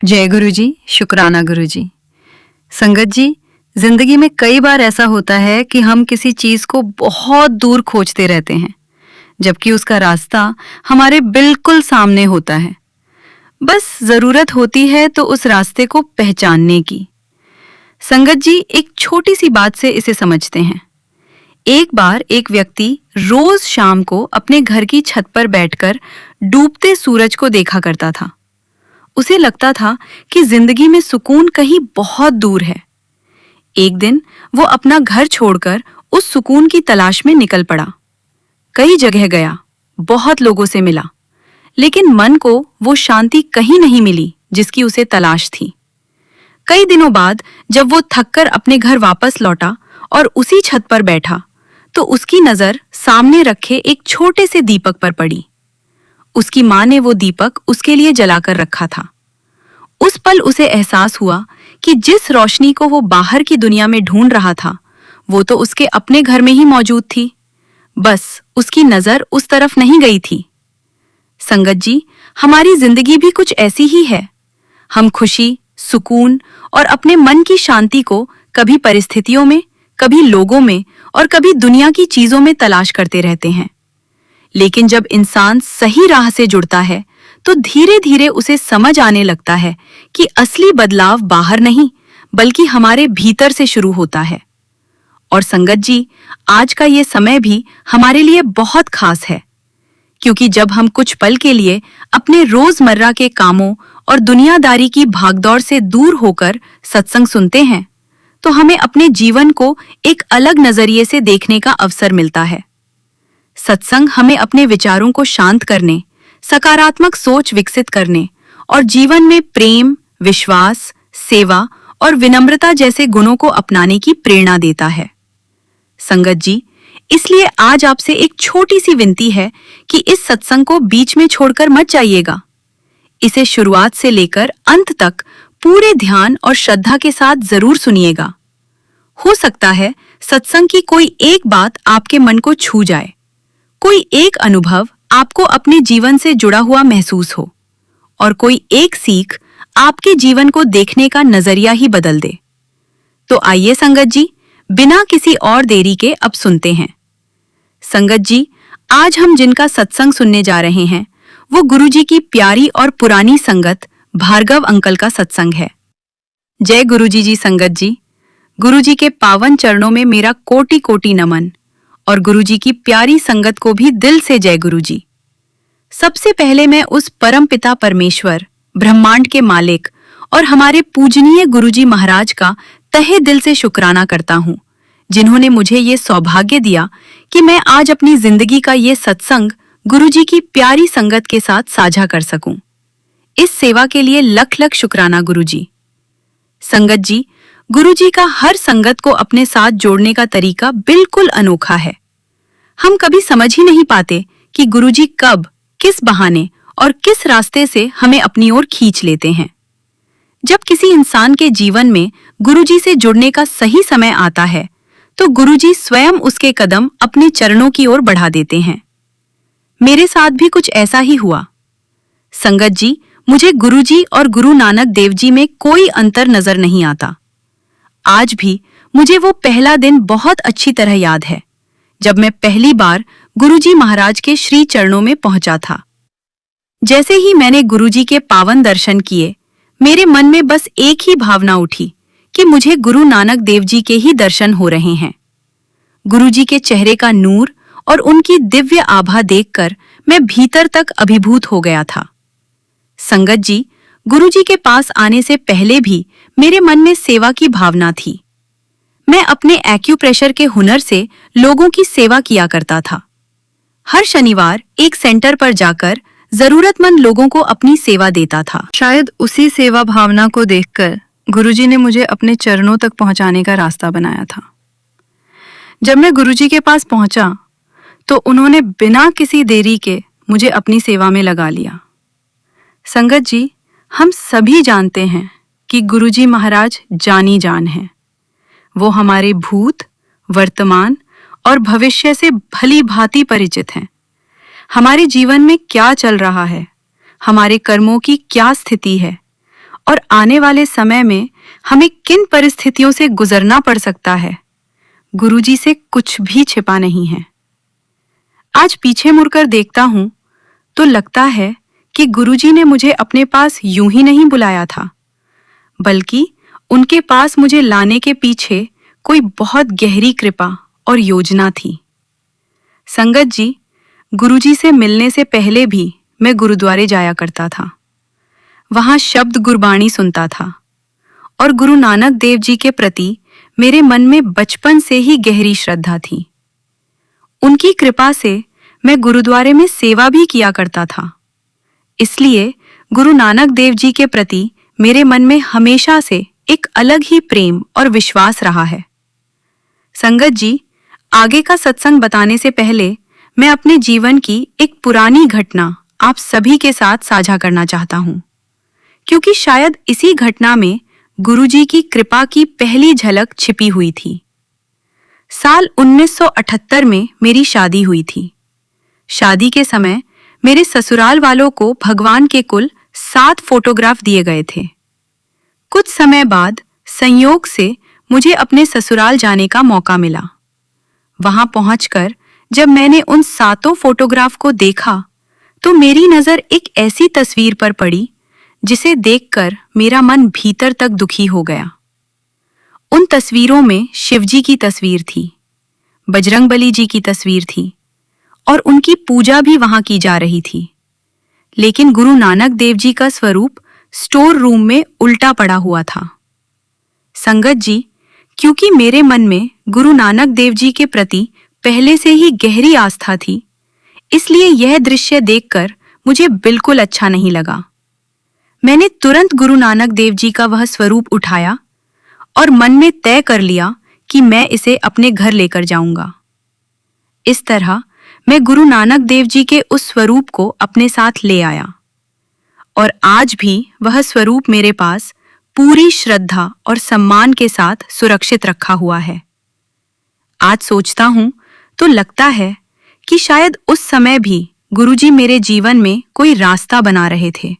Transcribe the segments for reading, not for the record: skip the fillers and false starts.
जय गुरु जी, शुक्राना गुरु जी। संगत जी, जिंदगी में कई बार ऐसा होता है कि हम किसी चीज को बहुत दूर खोजते रहते हैं, जबकि उसका रास्ता हमारे बिल्कुल सामने होता है। बस जरूरत होती है तो उस रास्ते को पहचानने की। संगत जी, एक छोटी सी बात से इसे समझते हैं। एक बार एक व्यक्ति रोज शाम को अपने घर की छत पर बैठकर डूबते सूरज को देखा करता था। उसे लगता था कि जिंदगी में सुकून कहीं बहुत दूर है। एक दिन वो अपना घर छोड़कर उस सुकून की तलाश में निकल पड़ा। कई जगह गया, बहुत लोगों से मिला, लेकिन मन को वो शांति कहीं नहीं मिली जिसकी उसे तलाश थी। कई दिनों बाद जब वो थककर अपने घर वापस लौटा और उसी छत पर बैठा, तो उसकी नजर सामने रखे एक छोटे से दीपक पर पड़ी। उसकी मां ने वो दीपक उसके लिए जलाकर रखा था। उस पल उसे एहसास हुआ कि जिस रोशनी को वो बाहर की दुनिया में ढूंढ रहा था, वो तो उसके अपने घर में ही मौजूद थी। बस उसकी नजर उस तरफ नहीं गई थी। संगत जी, हमारी जिंदगी भी कुछ ऐसी ही है। हम खुशी, सुकून और अपने मन की शांति को कभी परिस्थितियों में, कभी लोगों में और कभी दुनिया की चीजों में तलाश करते रहते हैं। लेकिन जब इंसान सही राह से जुड़ता है, तो धीरे धीरे उसे समझ आने लगता है कि असली बदलाव बाहर नहीं, बल्कि हमारे भीतर से शुरू होता है। और संगत जी, आज का ये समय भी हमारे लिए बहुत खास है, क्योंकि जब हम कुछ पल के लिए अपने रोजमर्रा के कामों और दुनियादारी की भागदौड़ से दूर होकर सत्संग सुनते हैं, तो हमें अपने जीवन को एक अलग नजरिए से देखने का अवसर मिलता है। सत्संग हमें अपने विचारों को शांत करने, सकारात्मक सोच विकसित करने और जीवन में प्रेम, विश्वास, सेवा और विनम्रता जैसे गुणों को अपनाने की प्रेरणा देता है। संगत जी, इसलिए आज आपसे एक छोटी सी विनती है कि इस सत्संग को बीच में छोड़कर मत जाइएगा। इसे शुरुआत से लेकर अंत तक पूरे ध्यान और श्रद्धा के साथ जरूर सुनिएगा। हो सकता है सत्संग की कोई एक बात आपके मन को छू जाए, कोई एक अनुभव आपको अपने जीवन से जुड़ा हुआ महसूस हो, और कोई एक सीख आपके जीवन को देखने का नजरिया ही बदल दे। तो आइए संगत जी, बिना किसी और देरी के अब सुनते हैं। संगत जी, आज हम जिनका सत्संग सुनने जा रहे हैं, वो गुरु जी की प्यारी और पुरानी संगत भार्गव अंकल का सत्संग है। जय गुरु जी संगत जी। गुरु जी के पावन चरणों में मेरा कोटि कोटि नमन, और गुरु जी की प्यारी संगत को भी दिल से जय गुरु जी। सबसे पहले मैं उस परम पिता परमेश्वर, ब्रह्मांड के मालिक और हमारे पूजनीय गुरु जी महाराज का तहे दिल से शुक्राना करता हूँ, जिन्होंने मुझे ये सौभाग्य दिया कि मैं आज अपनी जिंदगी का ये सत्संग गुरु जी की प्यारी संगत के साथ साझा कर सकूं। इस सेवा के लिए लख लख शुक्राना गुरु जी। संगत जी, गुरु जी का हर संगत को अपने साथ जोड़ने का तरीका बिल्कुल अनोखा है। हम कभी समझ ही नहीं पाते कि गुरु जी कब, किस बहाने और किस रास्ते से हमें अपनी ओर खींच लेते हैं। जब किसी इंसान के जीवन में गुरु जी से जुड़ने का सही समय आता है, तो गुरु जी स्वयं उसके कदम अपने चरणों की ओर बढ़ा देते हैं। मेरे साथ भी कुछ ऐसा ही हुआ। संगत जी, मुझे गुरु जी और गुरु नानक देव जी में कोई अंतर नजर नहीं आता। आज भी मुझे वो पहला दिन बहुत अच्छी तरह याद है, जब मैं पहली बार गुरुजी महाराज के श्री चरणों में पहुंचा था। जैसे ही मैंने गुरुजी के पावन दर्शन किए, मेरे मन में बस एक ही भावना उठी कि मुझे गुरु नानक देव जी के ही दर्शन हो रहे हैं। गुरुजी के चेहरे का नूर और उनकी दिव्य आभा देखकर मैं भीतर तक अभिभूत हो गया था। संगत जी, गुरुजी के पास आने से पहले भी मेरे मन में सेवा की भावना थी। मैं अपने एक्यूप्रेशर के हुनर से लोगों की सेवा किया करता था। हर शनिवार एक सेंटर पर जाकर जरूरतमंद लोगों को अपनी सेवा देता था। शायद उसी सेवा भावना को देखकर गुरुजी ने मुझे अपने चरणों तक पहुंचाने का रास्ता बनाया था। जब मैं गुरुजी के पास पहुंचा, तो उन्होंने बिना किसी देरी के मुझे अपनी सेवा में लगा लिया। संगत जी, हम सभी जानते हैं कि गुरुजी महाराज जानी जान हैं। वो हमारे भूत, वर्तमान और भविष्य से भली भांति परिचित हैं। हमारे जीवन में क्या चल रहा है, हमारे कर्मों की क्या स्थिति है और आने वाले समय में हमें किन परिस्थितियों से गुजरना पड़ सकता है, गुरुजी से कुछ भी छिपा नहीं है। आज पीछे मुड़कर देखता हूं तो लगता है कि गुरुजी ने मुझे अपने पास यूं ही नहीं बुलाया था, बल्कि उनके पास मुझे लाने के पीछे कोई बहुत गहरी कृपा और योजना थी। संगत जी, गुरुजी से मिलने से पहले भी मैं गुरुद्वारे जाया करता था। वहां शब्द गुरबाणी सुनता था और गुरु नानक देव जी के प्रति मेरे मन में बचपन से ही गहरी श्रद्धा थी। उनकी कृपा से मैं गुरुद्वारे में सेवा भी किया करता था। इसलिए गुरु नानक देव जी के प्रति मेरे मन में हमेशा से एक अलग ही प्रेम और विश्वास रहा है। संगत जी, आगे का सत्संग बताने से पहले मैं अपने जीवन की एक पुरानी घटना आप सभी के साथ साझा करना चाहता हूं, क्योंकि शायद इसी घटना में गुरुजी की कृपा की पहली झलक छिपी हुई थी। साल 1978 में मेरी शादी हुई थी। शादी के समय मेरे ससुराल वालों को भगवान के कुल 7 फोटोग्राफ दिए गए थे। कुछ समय बाद संयोग से मुझे अपने ससुराल जाने का मौका मिला। वहां पहुंचकर जब मैंने उन 7 फोटोग्राफ को देखा तो मेरी नजर एक ऐसी तस्वीर पर पड़ी जिसे देखकर मेरा मन भीतर तक दुखी हो गया। उन तस्वीरों में शिवजी की तस्वीर थी, बजरंगबली जी की तस्वीर थी और उनकी पूजा भी वहां की जा रही थी। लेकिन गुरु नानक देव जी का स्वरूप स्टोर रूम में उल्टा पड़ा हुआ था। संगत जी, क्योंकि मेरे मन में गुरु नानक देव जी के प्रति पहले से ही गहरी आस्था थी, इसलिए यह दृश्य देखकर मुझे बिल्कुल अच्छा नहीं लगा। मैंने तुरंत गुरु नानक देव जी का वह स्वरूप उठाया और मन में तय कर लिया कि मैं इसे अपने घर लेकर जाऊंगा। इस तरह मैं गुरु नानक देव जी के उस स्वरूप को अपने साथ ले आया और आज भी वह स्वरूप मेरे पास पूरी श्रद्धा और सम्मान के साथ सुरक्षित रखा हुआ है। आज सोचता हूं तो लगता है कि शायद उस समय भी गुरुजी मेरे जीवन में कोई रास्ता बना रहे थे,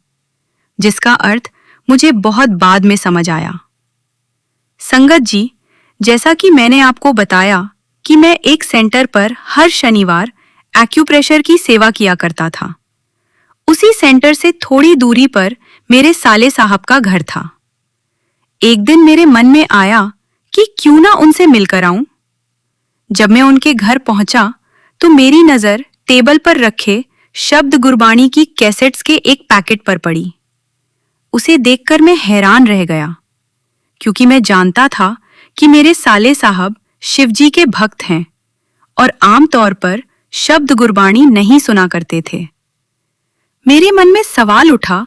जिसका अर्थ मुझे बहुत बाद में समझ आया। संगत जी, जैसा कि मैंने आपको बताया कि मैं एक सेंटर पर हर शनिवार एक्यूप्रेशर की सेवा किया करता था। उसी सेंटर से थोड़ी दूरी पर मेरे साले साहब का घर था। एक दिन मेरे मन में आया कि क्यों ना उनसे मिलकर आऊं। जब मैं उनके घर पहुंचा तो मेरी नजर टेबल पर रखे शब्द गुरबाणी की कैसेट्स के एक पैकेट पर पड़ी। उसे देखकर मैं हैरान रह गया, क्योंकि मैं जानता था कि मेरे साले साहब शिवजी के भक्त हैं और आमतौर पर शब्द गुरबाणी नहीं सुना करते थे। मेरे मन में सवाल उठा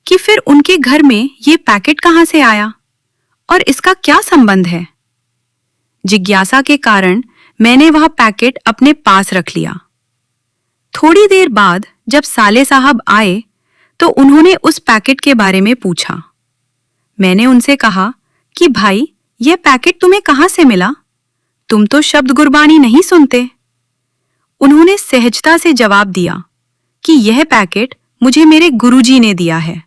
कि फिर उनके घर में ये पैकेट कहां से आया और इसका क्या संबंध है। जिज्ञासा के कारण मैंने वह पैकेट अपने पास रख लिया। थोड़ी देर बाद जब साले साहब आए तो उन्होंने उस पैकेट के बारे में पूछा। मैंने उनसे कहा कि भाई, यह पैकेट तुम्हें कहां से मिला? तुम तो शब्द गुरबाणी नहीं सुनते। उन्होंने सहजता से जवाब दिया कि यह पैकेट मुझे मेरे गुरुजी ने दिया है।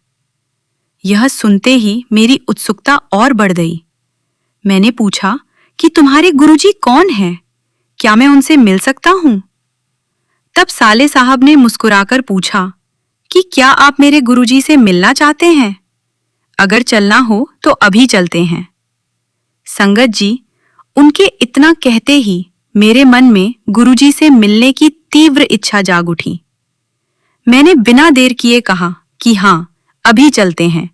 यह सुनते ही मेरी उत्सुकता और बढ़ गई। मैंने पूछा कि तुम्हारे गुरुजी कौन हैं? क्या मैं उनसे मिल सकता हूं? तब साले साहब ने मुस्कुराकर पूछा कि क्या आप मेरे गुरुजी से मिलना चाहते हैं? अगर चलना हो तो अभी चलते हैं। संगत जी, उनके इतना कहते ही मेरे मन में गुरुजी से मिलने की तीव्र इच्छा जाग उठी। मैंने बिना देर किए कहा कि हाँ, अभी चलते हैं।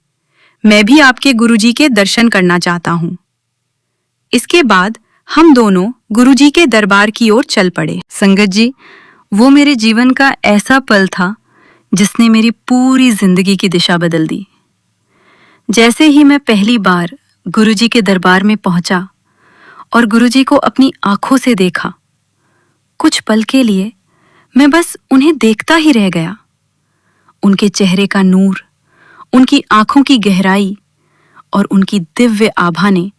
मैं भी आपके गुरुजी के दर्शन करना चाहता हूं। इसके बाद हम दोनों गुरुजी के दरबार की ओर चल पड़े। संगत जी, वो मेरे जीवन का ऐसा पल था जिसने मेरी पूरी जिंदगी की दिशा बदल दी। जैसे ही मैं पहली बार गुरुजी के दरबार में पहुंचा और गुरुजी को अपनी आंखों से देखा, कुछ पल के लिए मैं बस उन्हें देखता ही रह गया। उनके चेहरे का नूर, उनकी आंखों की गहराई और उनकी दिव्य आभा ने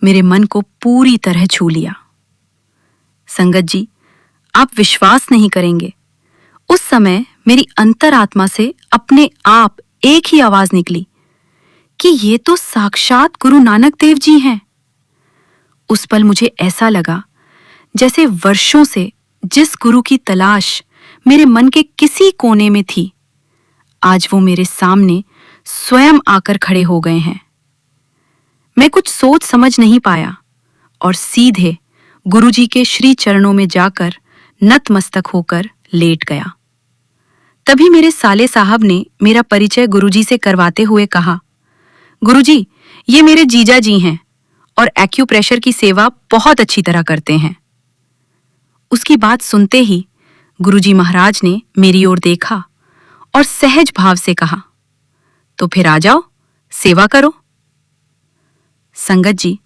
मेरे मन को पूरी तरह छू लिया। संगत जी, आप विश्वास नहीं करेंगे, उस समय मेरी अंतरात्मा से अपने आप एक ही आवाज निकली कि ये तो साक्षात गुरु नानक देव जी हैं। उस पल मुझे ऐसा लगा जैसे वर्षों से जिस गुरु की तलाश मेरे मन के किसी कोने में थी, आज वो मेरे सामने स्वयं आकर खड़े हो गए हैं। मैं कुछ सोच समझ नहीं पाया और सीधे गुरुजी के श्री चरणों में जाकर नतमस्तक होकर लेट गया। तभी मेरे साले साहब ने मेरा परिचय गुरुजी से करवाते हुए कहा, गुरुजी, ये मेरे जीजा जी हैं और एक्यूप्रेशर की सेवा बहुत अच्छी तरह करते हैं। उसकी बात सुनते ही गुरुजी महाराज ने मेरी ओर देखा और सहज भाव से कहा, तो फिर आ जाओ, सेवा करो। संगत जी,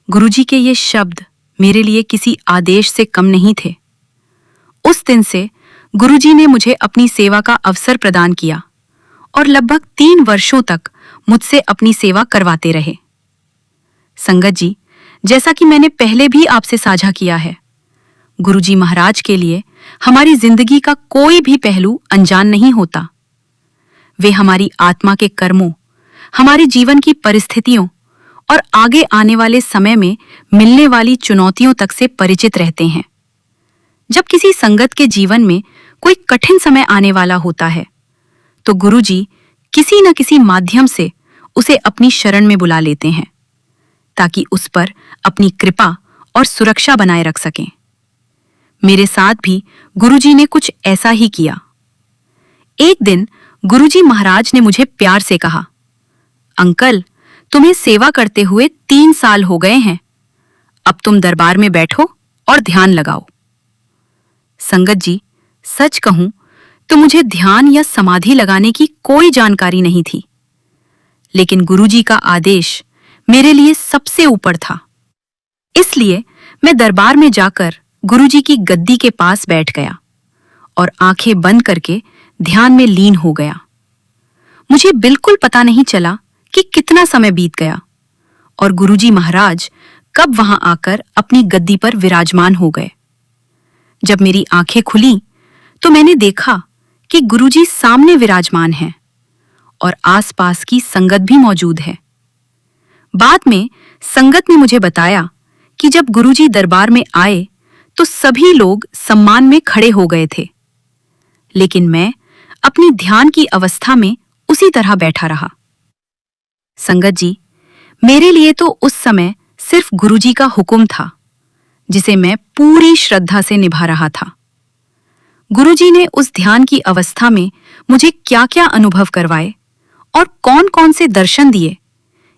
गुरुजी के ये शब्द मेरे लिए किसी आदेश से कम नहीं थे। उस दिन से गुरुजी ने मुझे अपनी सेवा का अवसर प्रदान किया और लगभग 3 वर्षों तक मुझसे अपनी सेवा करवाते रहे। संगत जी, जैसा कि मैंने पहले भी आपसे साझा किया है, गुरुजी महाराज के लिए हमारी जिंदगी का कोई भी पहलू अनजान नहीं होता। वे हमारी आत्मा के कर्मों, हमारे जीवन की परिस्थितियों और आगे आने वाले समय में मिलने वाली चुनौतियों तक से परिचित रहते हैं। जब किसी संगत के जीवन में कोई कठिन समय आने वाला होता है, तो गुरुजी किसी न किसी माध्यम से उसे अपनी शरण में बुला लेते हैं, ताकि उस पर अपनी कृपा और सुरक्षा बनाए रख सकें। मेरे साथ भी गुरुजी ने कुछ ऐसा ही किया। एक दिन गुरुजी महाराज ने मुझे प्यार से कहा, अंकल, तुम्हें सेवा करते हुए 3 साल हो गए हैं। अब तुम दरबार में बैठो और ध्यान लगाओ। संगत जी, सच कहूं तो मुझे ध्यान या समाधि लगाने की कोई जानकारी नहीं थी, लेकिन गुरुजी का आदेश मेरे लिए सबसे ऊपर था। इसलिए मैं दरबार में जाकर गुरुजी की गद्दी के पास बैठ गया और आंखें बंद करके ध्यान में लीन हो गया। मुझे बिल्कुल पता नहीं चला कि कितना समय बीत गया और गुरुजी महाराज कब वहां आकर अपनी गद्दी पर विराजमान हो गए। जब मेरी आंखें खुली तो मैंने देखा कि गुरुजी सामने विराजमान हैं और आसपास की संगत भी मौजूद है। बाद में संगत ने मुझे बताया कि जब गुरुजी दरबार में आए तो सभी लोग सम्मान में खड़े हो गए थे, लेकिन मैं अपनी ध्यान की अवस्था में उसी तरह बैठा रहा। संगत जी, मेरे लिए तो उस समय सिर्फ गुरुजी का हुक्म था, जिसे मैं पूरी श्रद्धा से निभा रहा था। गुरुजी ने उस ध्यान की अवस्था में मुझे क्या-क्या अनुभव करवाए और कौन-कौन से दर्शन दिए,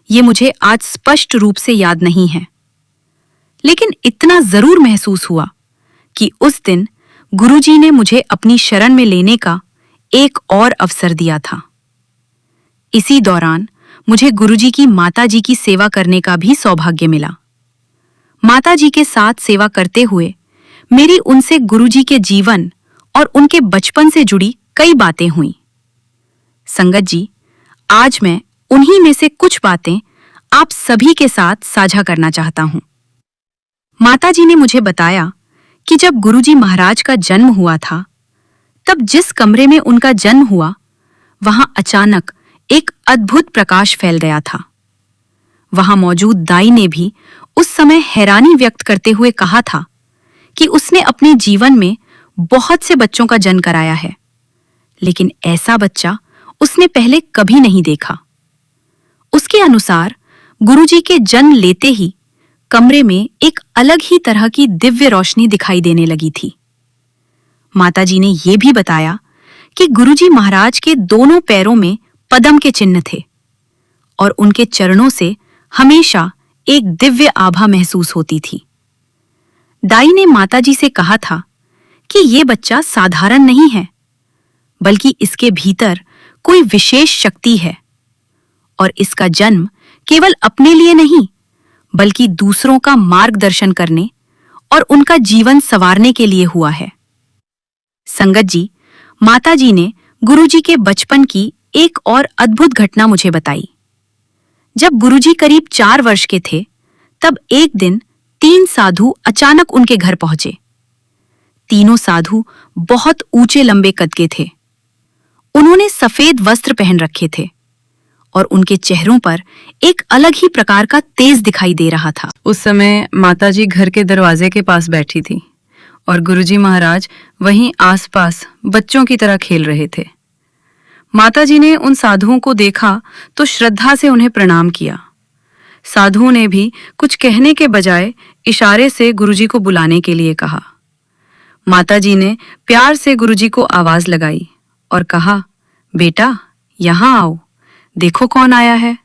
ये मुझे आज स्पष्ट रूप से याद नहीं है, लेकिन इतना जरूर महसूस हुआ कि उस दिन गुरुजी ने मुझे अपनी शरण में लेने का एक और अवसर दिया था। इसी दौरान मुझे गुरुजी की माताजी की सेवा करने का भी सौभाग्य मिला। माताजी के साथ सेवा करते हुए मेरी उनसे गुरुजी के जीवन और उनके बचपन से जुड़ी कई बातें हुईं। संगत जी, आज मैं उन्हीं में से कुछ बातें आप सभी के साथ साझा करना चाहता हूं। माताजी ने मुझे बताया कि जब गुरुजी महाराज का जन्म हुआ था, तब जिस कमरे में उनका जन्म हुआ, वहां अचानक एक अद्भुत प्रकाश फैल गया था। वहां मौजूद दाई ने भी उस समय हैरानी व्यक्त करते हुए कहा था कि उसने अपने जीवन में बहुत से बच्चों का जन्म कराया है, लेकिन ऐसा बच्चा उसने पहले कभी नहीं देखा। उसके अनुसार गुरुजी के जन्म लेते ही कमरे में एक अलग ही तरह की दिव्य रोशनी दिखाई देने लगी थी। माताजी ने यह भी बताया कि गुरुजी महाराज के दोनों पैरों में पद्म के चिन्ह थे और उनके चरणों से हमेशा एक दिव्य आभा महसूस होती थी। दाई ने माताजी से कहा था कि ये बच्चा साधारण नहीं है, बल्कि इसके भीतर कोई विशेष शक्ति है और इसका जन्म केवल अपने लिए नहीं, बल्कि दूसरों का मार्गदर्शन करने और उनका जीवन संवारने के लिए हुआ है। संगत जी, माताजी ने गुरुजी के बचपन की एक और अद्भुत घटना मुझे बताई। जब गुरुजी करीब 4 वर्ष के थे, तब एक दिन 3 साधु अचानक उनके घर पहुंचे। तीनों साधु बहुत ऊंचे लंबे कद के थे। उन्होंने सफेद वस्त्र पहन रखे थे और उनके चेहरों पर एक अलग ही प्रकार का तेज दिखाई दे रहा था। उस समय माताजी घर के दरवाजे के पास बैठी थी और गुरुजी महाराज वहीं आसपास बच्चों की तरह खेल रहे थे। माताजी ने उन साधुओं को देखा तो श्रद्धा से उन्हें प्रणाम किया। साधुओं ने भी कुछ कहने के बजाय इशारे से गुरुजी को बुलाने के लिए कहा। माताजी ने प्यार से गुरुजी को आवाज लगाई और कहा, बेटा यहाँ आओ, देखो कौन आया है।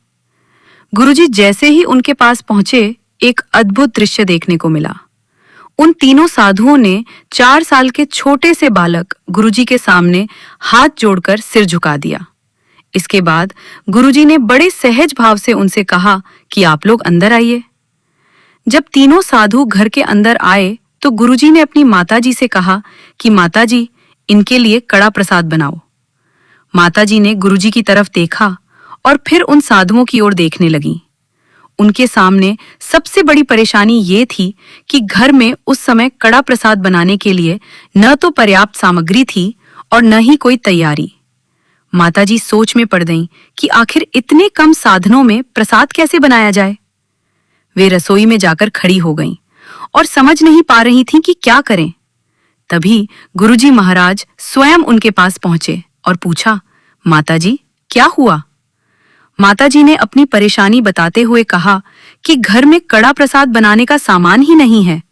गुरुजी जैसे ही उनके पास पहुंचे, एक अद्भुत दृश्य देखने को मिला। उन तीनों साधुओं ने 4 साल के छोटे से बालक गुरुजी के सामने हाथ जोड़कर सिर झुका दिया। इसके बाद गुरुजी ने बड़े सहज भाव से उनसे कहा कि आप लोग अंदर आइए। जब तीनों साधु घर के अंदर आए तो गुरुजी ने अपनी माताजी से कहा कि माताजी, इनके लिए कड़ा प्रसाद बनाओ। माताजी ने गुरुजी की तरफ देखा और फिर उन साधुओं की ओर देखने लगी। उनके सामने सबसे बड़ी परेशानी ये थी कि घर में उस समय कड़ा प्रसाद बनाने के लिए न तो पर्याप्त सामग्री थी और न ही कोई तैयारी। माताजी सोच में पड़ गईं कि आखिर इतने कम साधनों में प्रसाद कैसे बनाया जाए। वे रसोई में जाकर खड़ी हो गईं और समझ नहीं पा रही थीं कि क्या करें। तभी गुरुजी महाराज स्वयं उनके पास पहुंचे और पूछा, माताजी क्या हुआ? माताजी ने अपनी परेशानी बताते हुए कहा कि घर में कड़ा प्रसाद बनाने का सामान ही नहीं है।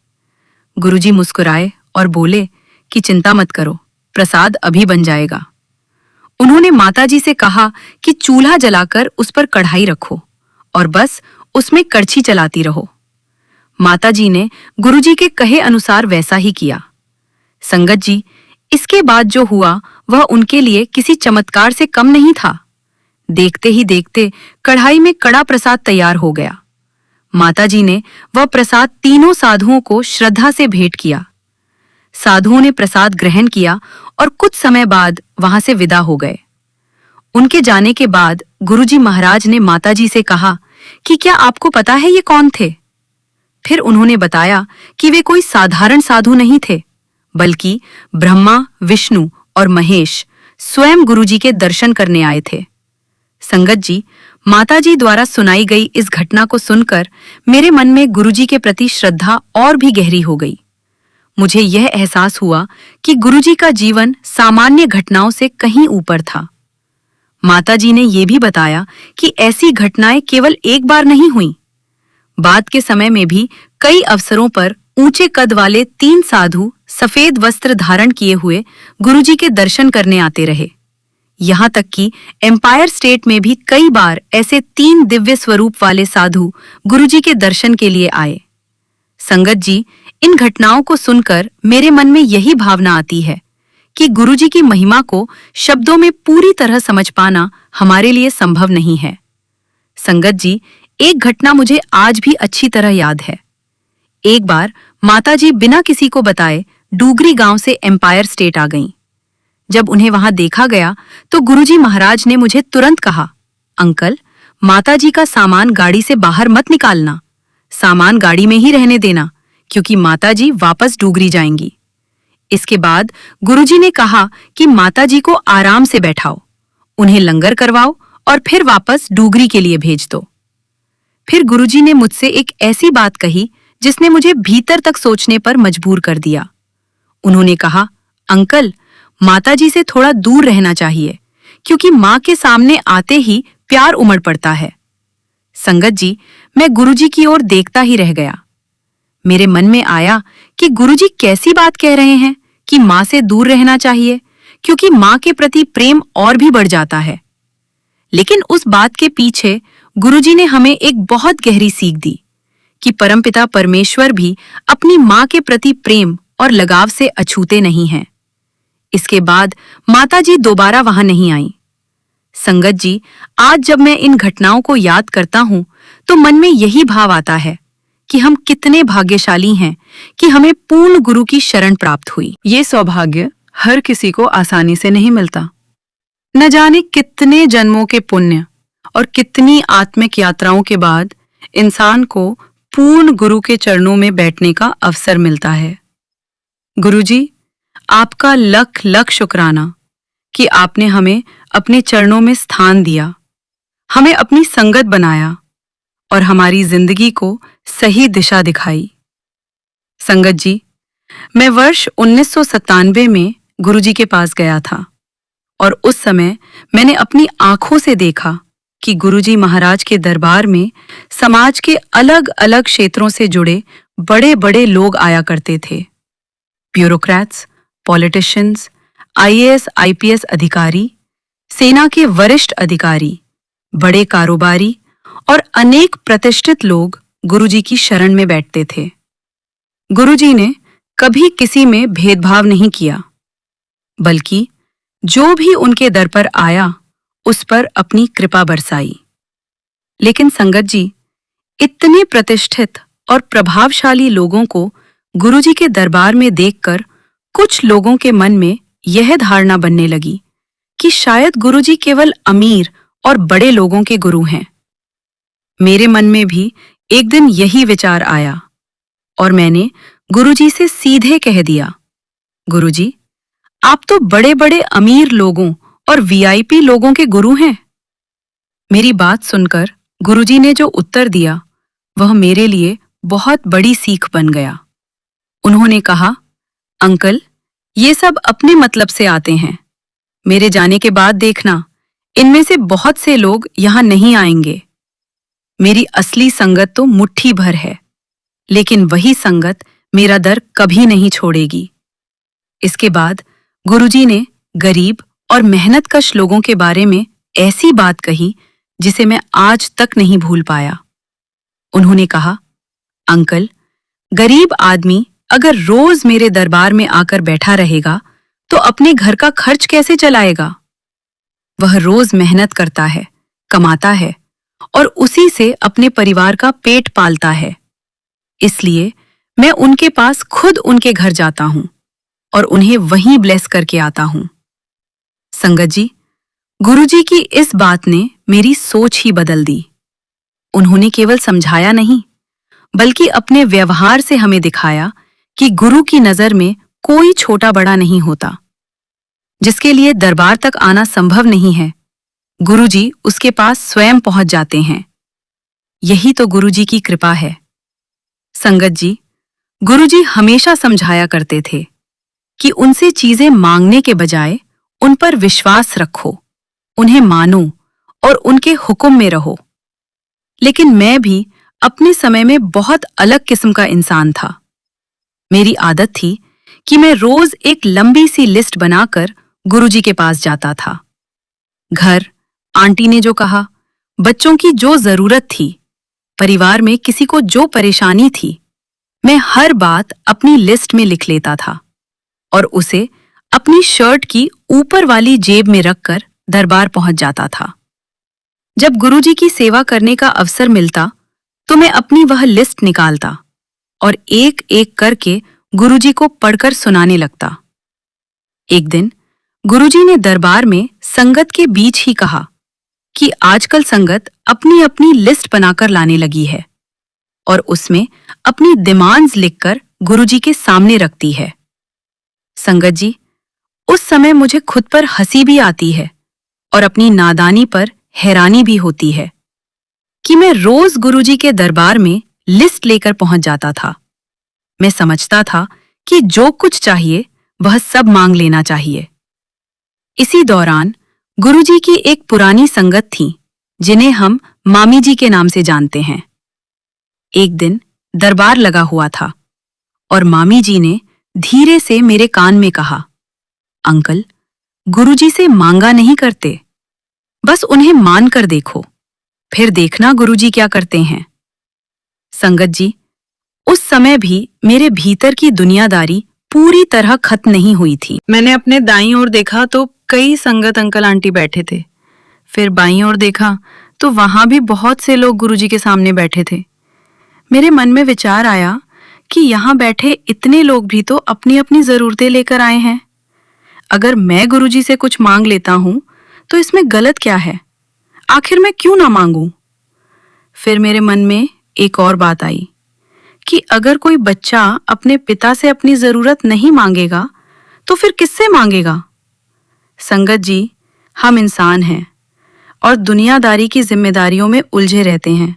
गुरुजी मुस्कुराए और बोले कि चिंता मत करो, प्रसाद अभी बन जाएगा। उन्होंने माताजी से कहा कि चूल्हा जलाकर उस पर कढ़ाई रखो और बस उसमें कड़छी चलाती रहो। माताजी ने गुरुजी के कहे अनुसार वैसा ही किया। संगत जी, इसके बाद जो हुआ वह उनके लिए किसी चमत्कार से कम नहीं था। देखते ही देखते कढ़ाई में कड़ा प्रसाद तैयार हो गया। माताजी ने वह प्रसाद तीनों साधुओं को श्रद्धा से भेंट किया। साधुओं ने प्रसाद ग्रहण किया और कुछ समय बाद वहां से विदा हो गए। उनके जाने के बाद गुरुजी महाराज ने माताजी से कहा कि क्या आपको पता है ये कौन थे? फिर उन्होंने बताया कि वे कोई साधारण साधु नहीं थे, बल्कि ब्रह्मा, विष्णु और महेश स्वयं गुरुजी के दर्शन करने आए थे। संगत जी, माताजी द्वारा सुनाई गई इस घटना को सुनकर मेरे मन में गुरुजी के प्रति श्रद्धा और भी गहरी हो गई। मुझे यह एहसास हुआ कि गुरुजी का जीवन सामान्य घटनाओं से कहीं ऊपर था। माताजी ने यह भी बताया कि ऐसी घटनाएं केवल एक बार नहीं हुईं। बाद के समय में भी कई अवसरों पर ऊंचे कद वाले 3 साधु सफेद वस्त्र धारण किए हुए गुरुजी के दर्शन करने आते रहे। यहाँ तक कि एम्पायर स्टेट में भी कई बार ऐसे 3 दिव्य स्वरूप वाले साधु गुरुजी के दर्शन के लिए आए। संगत जी, इन घटनाओं को सुनकर मेरे मन में यही भावना आती है कि गुरुजी की महिमा को शब्दों में पूरी तरह समझ पाना हमारे लिए संभव नहीं है। संगत जी, एक घटना मुझे आज भी अच्छी तरह याद है। एक बार माताजी बिना किसी को बताए डूगरी गांव से एम्पायर स्टेट आ गईं। जब उन्हें वहां देखा गया तो गुरुजी महाराज ने मुझे तुरंत कहा, अंकल, माताजी का सामान गाड़ी से बाहर मत निकालना, सामान गाड़ी में ही रहने देना, क्योंकि माताजी वापस डूगरी जाएंगी। इसके बाद गुरुजी ने कहा कि माताजी को आराम से बैठाओ, उन्हें लंगर करवाओ और फिर वापस डूगरी के लिए भेज दो। फिर गुरुजी ने मुझसे एक ऐसी बात कही जिसने मुझे भीतर तक सोचने पर मजबूर कर दिया। उन्होंने कहा, अंकल, माताजी से थोड़ा दूर रहना चाहिए, क्योंकि मां के सामने आते ही प्यार उमड़ पड़ता है। संगत जी, मैं गुरुजी की ओर देखता ही रह गया। मेरे मन में आया कि गुरुजी कैसी बात कह रहे हैं कि मां से दूर रहना चाहिए, क्योंकि मां के प्रति प्रेम और भी बढ़ जाता है। लेकिन उस बात के पीछे गुरुजी ने हमें एक बहुत गहरी सीख दी कि परमपिता परमेश्वर भी अपनी मां के प्रति प्रेम और लगाव से अछूते नहीं हैं। इसके बाद माताजी दोबारा वहां नहीं आईं। संगत जी, आज जब मैं इन घटनाओं को याद करता हूं तो मन में यही भाव आता है कि हम कितने भाग्यशाली हैं कि हमें पूर्ण गुरु की शरण प्राप्त हुई। ये सौभाग्य हर किसी को आसानी से नहीं मिलता। न जाने कितने जन्मों के पुण्य और कितनी आत्मिक यात्राओं के बाद इंसान को पूर्ण गुरु के चरणों में बैठने का अवसर मिलता है। गुरुजी, आपका लख लख शुक्राना कि आपने हमें अपने चरणों में स्थान दिया। हमें अपनी संगत बनाया और हमारी जिंदगी को सही दिशा दिखाई। संगत जी, मैं वर्ष 1997 में गुरुजी के पास गया था और उस समय मैंने अपनी आंखों से देखा कि गुरुजी महाराज के दरबार में समाज के अलग अलग क्षेत्रों से जुड़े बड़े बड़े लोग आया करते थे। ब्यूरोक्रेट्स, पॉलिटिशियंस, आईएएस आईपीएस अधिकारी, सेना के वरिष्ठ अधिकारी, बड़े कारोबारी और अनेक प्रतिष्ठित लोग गुरुजी की शरण में बैठते थे। गुरुजी ने कभी किसी में भेदभाव नहीं किया, बल्कि जो भी उनके दर पर आया उस पर अपनी कृपा बरसाई। लेकिन संगत जी, इतने प्रतिष्ठित और प्रभावशाली लोगों को गुरुजी के दरबार में देखकर कुछ लोगों के मन में यह धारणा बनने लगी कि शायद गुरुजी केवल अमीर और बड़े लोगों के गुरु हैं। मेरे मन में भी एक दिन यही विचार आया और मैंने गुरुजी से सीधे कह दिया, गुरुजी, आप तो बड़े बड़े अमीर लोगों और वीआईपी लोगों के गुरु हैं। मेरी बात सुनकर गुरुजी ने जो उत्तर दिया वह मेरे लिए बहुत बड़ी सीख बन गया। उन्होंने कहा, अंकल, ये सब अपने मतलब से आते हैं। मेरे जाने के बाद देखना, इनमें से बहुत से लोग यहां नहीं आएंगे। मेरी असली संगत तो मुट्ठी भर है, लेकिन वही संगत मेरा दर कभी नहीं छोड़ेगी। इसके बाद गुरुजी ने गरीब और मेहनतकश लोगों के बारे में ऐसी बात कही जिसे मैं आज तक नहीं भूल पाया। उन्होंने कहा, अंकल, गरीब आदमी अगर रोज मेरे दरबार में आकर बैठा रहेगा तो अपने घर का खर्च कैसे चलाएगा? वह रोज मेहनत करता है, कमाता है और उसी से अपने परिवार का पेट पालता है। इसलिए मैं उनके पास खुद उनके घर जाता हूं और उन्हें वहीं ब्लेस करके आता हूं। संगत जी, गुरुजी की इस बात ने मेरी सोच ही बदल दी। उन्होंने केवल समझाया नहीं, बल्कि अपने व्यवहार से हमें दिखाया कि गुरु की नजर में कोई छोटा बड़ा नहीं होता। जिसके लिए दरबार तक आना संभव नहीं है, गुरुजी उसके पास स्वयं पहुंच जाते हैं। यही तो गुरुजी की कृपा है। संगत जी, गुरुजी हमेशा समझाया करते थे कि उनसे चीजें मांगने के बजाय उन पर विश्वास रखो, उन्हें मानो और उनके हुक्म में रहो। लेकिन मैं भी अपने समय में बहुत अलग किस्म का इंसान था। मेरी आदत थी कि मैं रोज एक लंबी सी लिस्ट बनाकर गुरुजी के पास जाता था। घर, आंटी ने जो कहा, बच्चों की जो जरूरत थी, परिवार में किसी को जो परेशानी थी, मैं हर बात अपनी लिस्ट में लिख लेता था और उसे अपनी शर्ट की ऊपर वाली जेब में रखकर दरबार पहुंच जाता था। जब गुरुजी की सेवा करने का अवसर मिलता तो मैं अपनी वह लिस्ट निकालता और एक एक करके गुरुजी को पढ़कर सुनाने लगता। एक दिन गुरुजी ने दरबार में संगत के बीच ही कहा कि आजकल संगत अपनी अपनी लिस्ट बनाकर लाने लगी है और उसमें अपनी डिमांड्स लिखकर गुरुजी के सामने रखती है। संगत जी, उस समय मुझे खुद पर हंसी भी आती है और अपनी नादानी पर हैरानी भी होती है कि मैं रोज गुरुजी के दरबार में लिस्ट लेकर पहुंच जाता था। मैं समझता था कि जो कुछ चाहिए वह सब मांग लेना चाहिए। इसी दौरान गुरुजी की एक पुरानी संगत थी जिन्हें हम मामी जी के नाम से जानते हैं। एक दिन दरबार लगा हुआ था और मामी जी ने धीरे से मेरे कान में कहा, अंकल, गुरुजी से मांगा नहीं करते, बस उन्हें मान कर देखो, फिर देखना गुरुजी क्या करते हैं। संगत जी, उस समय भी मेरे भीतर की दुनियादारी पूरी तरह खत्म नहीं हुई थी। मैंने अपने दाईं ओर देखा तो कई संगत अंकल आंटी बैठे थे। फिर बाईं ओर देखा तो वहां भी बहुत से लोग गुरुजी के सामने बैठे थे। मेरे मन में विचार आया कि यहाँ बैठे इतने लोग भी तो अपनी अपनी जरूरतें लेकर आए हैं। अगर मैं गुरुजी से कुछ मांग लेता हूं तो इसमें गलत क्या है? आखिर मैं क्यों ना मांगूं? फिर मेरे मन में एक और बात आई कि अगर कोई बच्चा अपने पिता से अपनी जरूरत नहीं मांगेगा तो फिर किससे मांगेगा? संगत जी, हम इंसान हैं और दुनियादारी की जिम्मेदारियों में उलझे रहते हैं।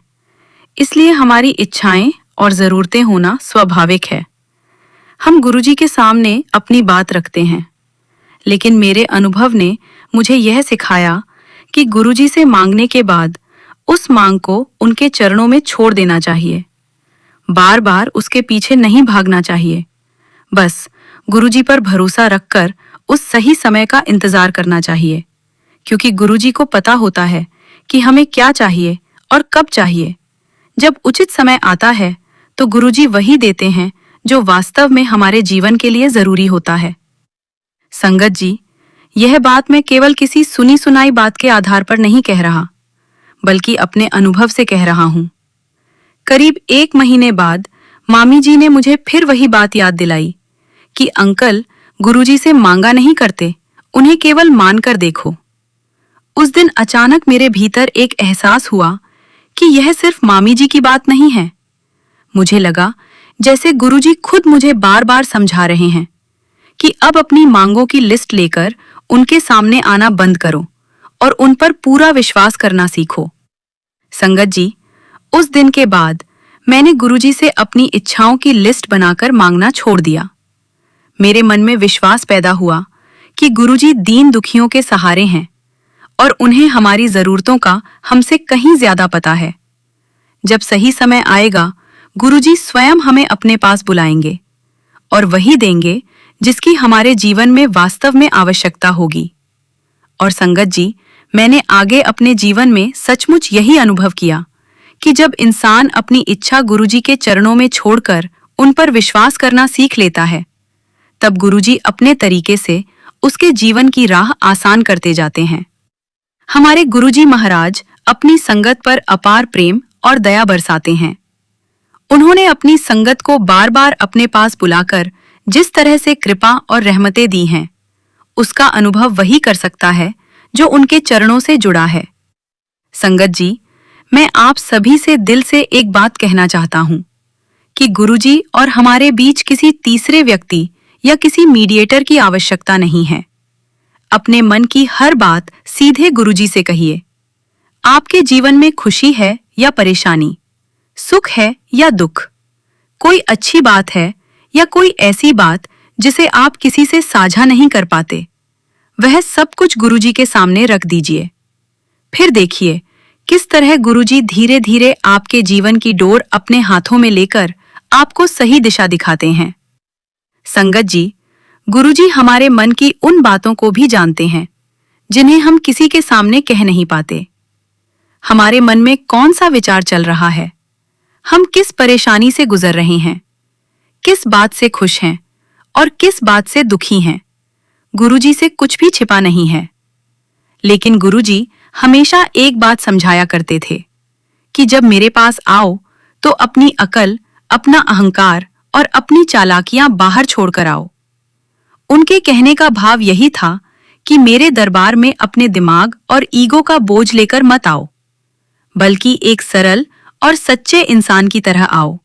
इसलिए हमारी इच्छाएं और जरूरतें होना स्वाभाविक है। हम गुरुजी के सामने अपनी बात रखते हैं, लेकिन मेरे अनुभव ने मुझे यह सिखाया कि गुरुजी से मांगने के बाद उस मांग को उनके चरणों में छोड़ देना चाहिए। बार बार उसके पीछे नहीं भागना चाहिए। बस गुरुजी पर भरोसा रखकर उस सही समय का इंतजार करना चाहिए, क्योंकि गुरुजी को पता होता है कि हमें क्या चाहिए और कब चाहिए। जब उचित समय आता है तो गुरुजी वही देते हैं जो वास्तव में हमारे जीवन के लिए जरूरी होता है। संगत जी, यह बात मैं केवल किसी सुनी सुनाई बात के आधार पर नहीं कह रहा, बल्कि अपने अनुभव से कह रहा हूं। करीब 1 महीने बाद मामी जी ने मुझे फिर वही बात याद दिलाई कि अंकल गुरुजी से मांगा नहीं करते, उन्हें केवल मानकर देखो। उस दिन अचानक मेरे भीतर एक एहसास हुआ कि यह सिर्फ मामी जी की बात नहीं है। मुझे लगा जैसे गुरुजी खुद मुझे बार बार समझा रहे हैं कि अब अपनी मांगों की लिस्ट लेकर उनके सामने आना बंद करो और उन पर पूरा विश्वास करना सीखो। संगत जी, उस दिन के बाद मैंने गुरुजी से अपनी इच्छाओं की लिस्ट बनाकर मांगना छोड़ दिया। मेरे मन में विश्वास पैदा हुआ कि गुरुजी दीन दुखियों के सहारे हैं और उन्हें हमारी जरूरतों का हमसे कहीं ज्यादा पता है। जब सही समय आएगा, गुरुजी स्वयं हमें अपने पास बुलाएंगे और वही देंगे जिसकी हमारे जीवन में वास्तव में आवश्यकता होगी। और संगत जी, मैंने आगे अपने जीवन में सचमुच यही अनुभव किया कि जब इंसान अपनी इच्छा गुरुजी के चरणों में छोड़कर उन पर विश्वास करना सीख लेता है, तब गुरुजी अपने तरीके से उसके जीवन की राह आसान करते जाते हैं। हमारे गुरुजी महाराज अपनी संगत पर अपार प्रेम और दया बरसाते हैं। उन्होंने अपनी संगत को बार बार अपने पास बुलाकर जिस तरह से कृपा और रहमतें दी हैं, उसका अनुभव वही कर सकता है जो उनके चरणों से जुड़ा है। संगत जी, मैं आप सभी से दिल से एक बात कहना चाहता हूं कि गुरुजी और हमारे बीच किसी तीसरे व्यक्ति या किसी मीडिएटर की आवश्यकता नहीं है। अपने मन की हर बात सीधे गुरुजी से कहिए। आपके जीवन में खुशी है या परेशानी, सुख है या दुख, कोई अच्छी बात है या कोई ऐसी बात जिसे आप किसी से साझा नहीं कर पाते, वह सब कुछ गुरुजी के सामने रख दीजिए। फिर देखिए किस तरह गुरुजी धीरे धीरे आपके जीवन की डोर अपने हाथों में लेकर आपको सही दिशा दिखाते हैं। संगत जी, गुरुजी हमारे मन की उन बातों को भी जानते हैं जिन्हें हम किसी के सामने कह नहीं पाते। हमारे मन में कौन सा विचार चल रहा है, हम किस परेशानी से गुजर रहे हैं, किस बात से खुश हैं और किस बात से दुखी हैं, गुरुजी से कुछ भी छिपा नहीं है। लेकिन गुरुजी हमेशा एक बात समझाया करते थे कि जब मेरे पास आओ तो अपनी अकल, अपना अहंकार और अपनी चालाकियां बाहर छोड़कर आओ। उनके कहने का भाव यही था कि मेरे दरबार में अपने दिमाग और ईगो का बोझ लेकर मत आओ, बल्कि एक सरल और सच्चे इंसान की तरह आओ।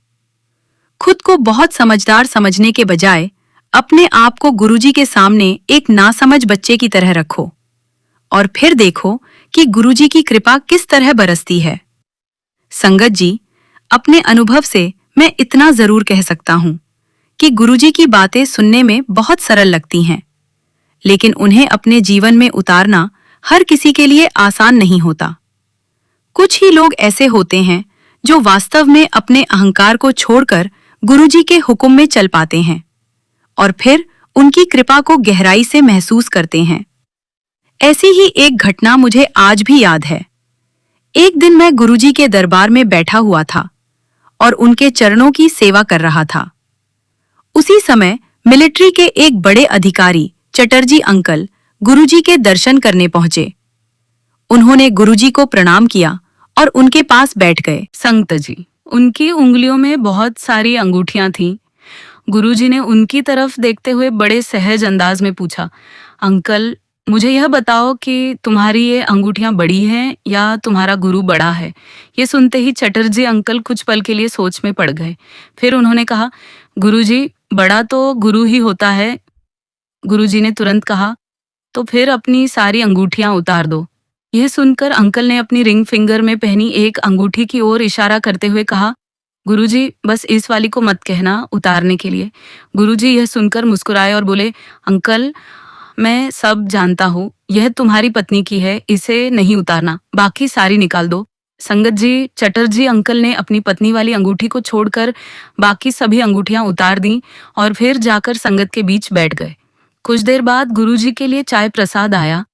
खुद को बहुत समझदार समझने के बजाय अपने आप को गुरुजी के सामने एक नासमझ बच्चे की तरह रखो और फिर देखो कि गुरुजी की कृपा किस तरह बरसती है। संगत जी, अपने अनुभव से मैं इतना जरूर कह सकता हूं कि गुरुजी की बातें सुनने में बहुत सरल लगती हैं, लेकिन उन्हें अपने जीवन में उतारना हर किसी के लिए आसान नहीं होता। कुछ ही लोग ऐसे होते हैं जो वास्तव में अपने अहंकार को छोड़कर गुरुजी के हुक्म में चल पाते हैं और फिर उनकी कृपा को गहराई से महसूस करते हैं। ऐसी ही एक घटना मुझे आज भी याद है। एक दिन मैं गुरुजी के दरबार में बैठा हुआ था और उनके चरणों की सेवा कर रहा था। उसी समय मिलिट्री के एक बड़े अधिकारी चटर्जी अंकल गुरुजी के दर्शन करने पहुंचे। उन्होंने गुरुजी को प्रणाम किया और उनके पास बैठ गए। संत जी, उनकी उंगलियों में बहुत सारी अंगूठियां थीं। गुरुजी ने उनकी तरफ देखते हुए बड़े सहज अंदाज में पूछा, अंकल, मुझे यह बताओ कि तुम्हारी ये अंगूठियां बड़ी हैं या तुम्हारा गुरु बड़ा है? ये सुनते ही चटर्जी अंकल कुछ पल के लिए सोच में पड़ गए। फिर उन्होंने कहा, गुरुजी, बड़ा तो गुरु ही होता है। गुरुजी ने तुरंत कहा, तो फिर अपनी सारी अंगूठियां उतार दो। यह सुनकर अंकल ने अपनी रिंग फिंगर में पहनी एक अंगूठी की ओर इशारा करते हुए कहा, गुरुजी बस इस वाली को मत कहना उतारने के लिए। गुरुजी यह सुनकर मुस्कुराए और बोले, अंकल मैं सब जानता हूँ, यह तुम्हारी पत्नी की है, इसे नहीं उतारना, बाकी सारी निकाल दो। संगत जी, चटर्जी अंकल ने अपनी पत्नी वाली अंगूठी को छोड़कर बाकी सभी अंगूठियां उतार दी और फिर जाकर संगत के बीच बैठ गए। कुछ देर बाद गुरुजी के लिए चाय प्रसाद आया।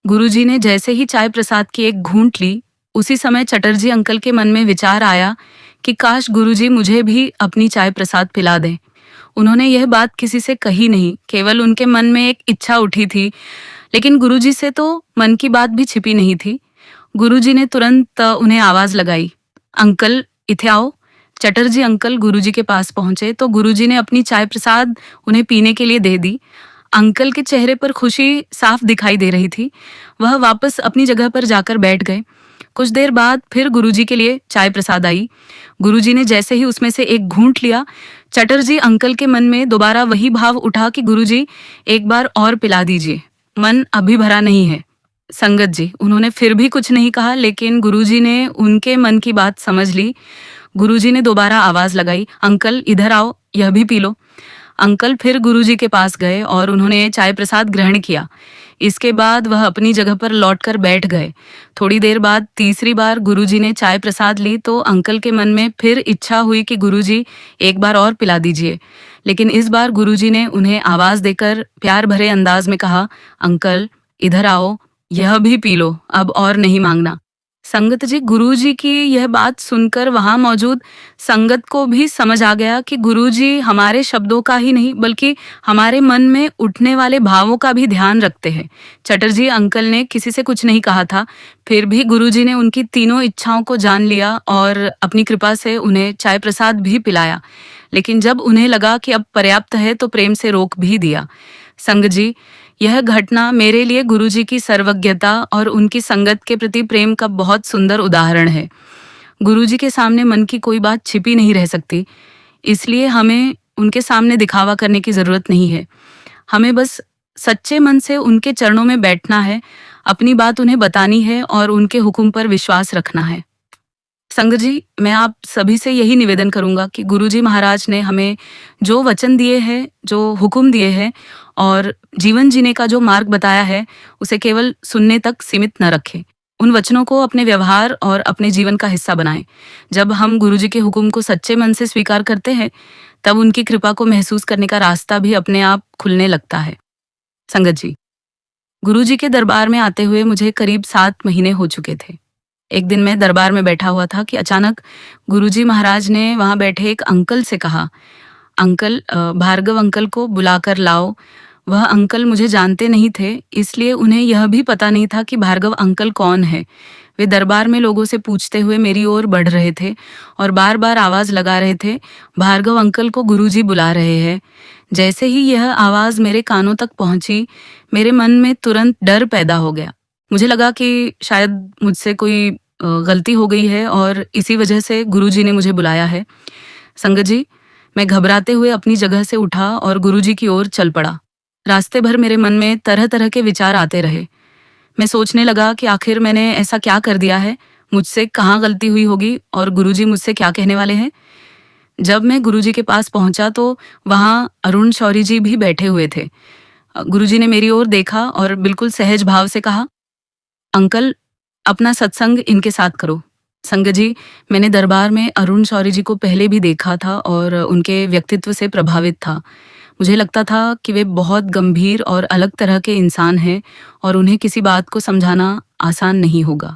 गुरुजी ने जैसे ही चाय प्रसाद की एक घूंट ली, उसी समय चटर्जी अंकल के मन में विचार आया कि काश गुरुजी मुझे भी अपनी चाय प्रसाद पिला दें। उन्होंने यह बात किसी से कही नहीं, केवल उनके मन में एक इच्छा उठी थी, लेकिन गुरुजी से तो मन की बात भी छिपी नहीं थी। गुरुजी ने तुरंत उन्हें आवाज लगाई, अंकल इथे आओ। चटर्जी अंकल गुरुजी के पास पहुंचे तो गुरुजी ने अपनी चाय प्रसाद उन्हें पीने के लिए दे दी। अंकल के चेहरे पर खुशी साफ दिखाई दे रही थी। वह वापस अपनी जगह पर जाकर बैठ गए। कुछ देर बाद फिर गुरुजी के लिए चाय प्रसाद आई। गुरुजी ने जैसे ही उसमें से एक घूंट लिया, चटर्जी अंकल के मन में दोबारा वही भाव उठा कि गुरुजी एक बार और पिला दीजिए, मन अभी भरा नहीं है। संगत जी, उन्होंने फिर भी कुछ नहीं कहा, लेकिन गुरुजी ने उनके मन की बात समझ ली। गुरुजी ने दोबारा आवाज लगाई, अंकल इधर आओ, यह भी पी लो। अंकल फिर गुरुजी के पास गए और उन्होंने चाय प्रसाद ग्रहण किया। इसके बाद वह अपनी जगह पर लौटकर बैठ गए। थोड़ी देर बाद तीसरी बार गुरुजी ने चाय प्रसाद ली तो अंकल के मन में फिर इच्छा हुई कि गुरुजी एक बार और पिला दीजिए, लेकिन इस बार गुरुजी ने उन्हें आवाज देकर प्यार भरे अंदाज में कहा, अंकल इधर आओ, यह भी पी लो, अब और नहीं मांगना। संगत जी, गुरुजी की यह बात सुनकर वहां मौजूद संगत को भी समझ आ गया कि गुरुजी हमारे शब्दों का ही नहीं बल्कि हमारे मन में उठने वाले भावों का भी ध्यान रखते हैं। चटर्जी अंकल ने किसी से कुछ नहीं कहा था, फिर भी गुरुजी ने उनकी तीनों इच्छाओं को जान लिया और अपनी कृपा से उन्हें चाय प्रसाद भी पिलाया। लेकिन जब उन्हें लगा कि अब पर्याप्त है तो प्रेम से रोक भी दिया। संगत जी, यह घटना मेरे लिए गुरुजी की सर्वज्ञता और उनकी संगत के प्रति प्रेम का बहुत सुंदर उदाहरण है। गुरुजी के सामने मन की कोई बात छिपी नहीं रह सकती, इसलिए हमें उनके सामने दिखावा करने की जरूरत नहीं है। हमें बस सच्चे मन से उनके चरणों में बैठना है, अपनी बात उन्हें बतानी है और उनके हुक्म पर विश्वास रखना है। संगत जी, मैं आप सभी से यही निवेदन करूंगा कि गुरुजी महाराज ने हमें जो वचन दिए हैं, जो हुक्म दिए हैं और जीवन जीने का जो मार्ग बताया है, उसे केवल सुनने तक सीमित न रखें। उन वचनों को अपने व्यवहार और अपने जीवन का हिस्सा बनाएं। जब हम गुरुजी के हुक्म को सच्चे मन से स्वीकार करते हैं, तब उनकी कृपा को महसूस करने का रास्ता भी अपने आप खुलने लगता है। संगत जी, गुरुजी के दरबार में आते हुए मुझे करीब 7 महीने हो चुके थे। एक दिन मैं दरबार में बैठा हुआ था कि अचानक गुरुजी महाराज ने वहां बैठे एक अंकल से कहा, अंकल भार्गव अंकल को बुलाकर लाओ। वह अंकल मुझे जानते नहीं थे, इसलिए उन्हें यह भी पता नहीं था कि भार्गव अंकल कौन है। वे दरबार में लोगों से पूछते हुए मेरी ओर बढ़ रहे थे और बार बार आवाज लगा रहे थे, भार्गव अंकल को गुरुजी बुला रहे हैं। जैसे ही यह आवाज मेरे कानों तक पहुंची, मेरे मन में तुरंत डर पैदा हो गया। मुझे लगा कि शायद मुझसे कोई गलती हो गई है और इसी वजह से गुरुजी ने मुझे बुलाया है। संगत जी, मैं घबराते हुए अपनी जगह से उठा और गुरुजी की ओर चल पड़ा। रास्ते भर मेरे मन में तरह तरह के विचार आते रहे। मैं सोचने लगा कि आखिर मैंने ऐसा क्या कर दिया है, मुझसे कहाँ गलती हुई होगी और गुरुजी मुझसे क्या कहने वाले हैं। जब मैं गुरुजी के पास पहुंचा तो वहां अरुण शौरी जी भी बैठे हुए थे। गुरुजी ने मेरी ओर देखा और बिल्कुल सहज भाव से कहा, अंकल अपना सत्संग इनके साथ करो। संगत जी, मैंने दरबार में अरुण शौरी जी को पहले भी देखा था और उनके व्यक्तित्व से प्रभावित था। मुझे लगता था कि वे बहुत गंभीर और अलग तरह के इंसान हैं और उन्हें किसी बात को समझाना आसान नहीं होगा।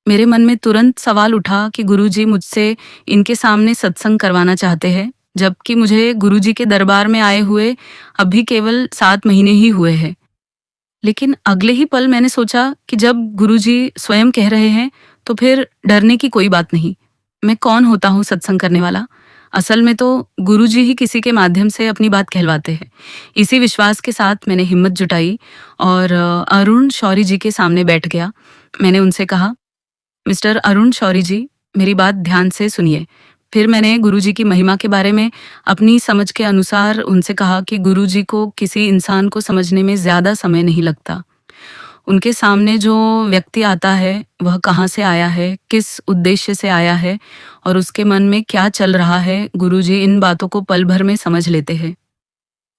मेरे मन में तुरंत सवाल उठा कि गुरुजी मुझसे इनके सामने सत्संग करवाना चाहते हैं, जबकि मुझे गुरुजी के दरबार में आए हुए अभी केवल 7 महीने ही हुए हैं। लेकिन अगले ही पल मैंने सोचा कि जब गुरुजी स्वयं कह रहे हैं तो फिर डरने की कोई बात नहीं। मैं कौन होता हूँ सत्संग करने वाला? असल में तो गुरुजी ही किसी के माध्यम से अपनी बात कहलवाते हैं। इसी विश्वास के साथ मैंने हिम्मत जुटाई और अरुण शौरी जी के सामने बैठ गया। मैंने उनसे कहा, मिस्टर अरुण शौरी जी, मेरी बात ध्यान से सुनिए। फिर मैंने गुरुजी की महिमा के बारे में अपनी समझ के अनुसार उनसे कहा कि गुरुजी को किसी इंसान को समझने में ज्यादा समय नहीं लगता। उनके सामने जो व्यक्ति आता है वह कहाँ से आया है, किस उद्देश्य से आया है और उसके मन में क्या चल रहा है, गुरुजी इन बातों को पल भर में समझ लेते हैं।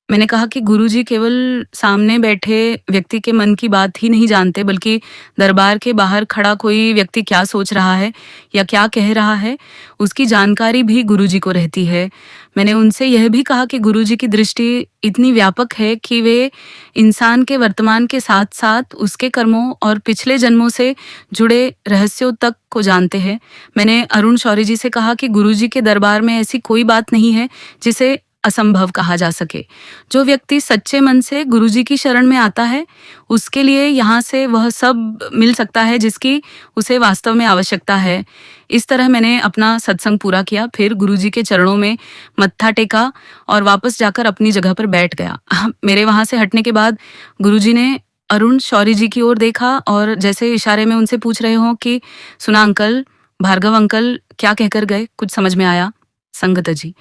मैंने कहा कि गुरुजी केवल सामने बैठे व्यक्ति के मन की बात ही नहीं जानते, बल्कि दरबार के बाहर खड़ा कोई व्यक्ति क्या सोच रहा है या क्या कह रहा है, उसकी जानकारी भी गुरुजी को रहती है। मैंने उनसे यह भी कहा कि गुरुजी की दृष्टि इतनी व्यापक है कि वे इंसान के वर्तमान के साथ साथ उसके कर्मों और पिछले जन्मों से जुड़े रहस्यों तक को जानते हैं। मैंने अरुण शौरी जी से कहा कि गुरुजी के दरबार में ऐसी कोई बात नहीं है जिसे असंभव कहा जा सके। जो व्यक्ति सच्चे मन से गुरुजी की शरण में आता है, उसके लिए यहाँ से वह सब मिल सकता है जिसकी उसे वास्तव में आवश्यकता है। इस तरह मैंने अपना सत्संग पूरा किया, फिर गुरुजी के चरणों में मत्था टेका और वापस जाकर अपनी जगह पर बैठ गया। मेरे वहाँ से हटने के बाद गुरुजी ने अरुण शौरी जी की ओर देखा और जैसे इशारे में उनसे पूछ रहे हों कि सुना अंकल, भार्गव अंकल क्या कहकर गए, कुछ समझ में आया? संगत जी,